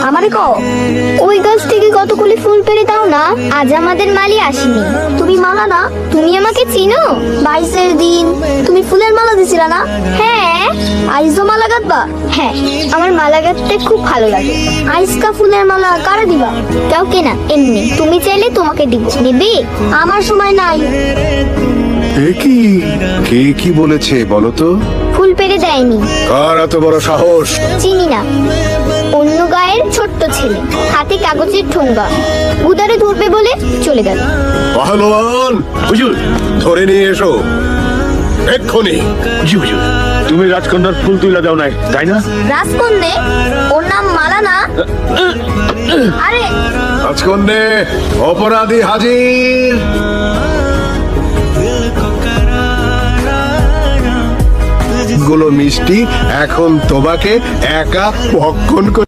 আমারে কও ওই গাছ থেকে কতগুলি ফুল পেড়ে দাও না, আজ আমাদের মালি আসেনি। তুমি মালা না, তুমি আমাকে চিনো? 22-এর দিন তুমি ফুলের মালা দিছিলা না? হ্যাঁ। আইজো মালা গাঁথবা? হ্যাঁ, আমার মালা গাঁথতে খুব ভালো লাগে। আইসকা ফুলের মালা কারে দিবা? কাউকে না, এমনি। তুমি চাইলে তোমাকে দিব। নিবি? আমার সময় নাই। এ কি, কে কি বলেছে বলো তো? ফুল পেড়ে দেয়নি। কার এত বড় সাহস? চিনি না, অন্য গায়ের ছোট্ট ছেলে, হাতে কাগজের ঠোঙ্গা, উদারে ধরবে বলে চলে গেল। পাহলোয়ান, হুজুর। ধরে নিয়ে এসো এক্ষুনি। জি হুজুর। তুমি রাজকন্যার ফুল তুইলা দাও নাই, তাই না? রাজকন্যে? ওর নাম মালা না? আরে রাজকন্যে, অপরাধী হাজির। গুলো মিষ্টি এখন তোমাকে একা ভক্ষণ করে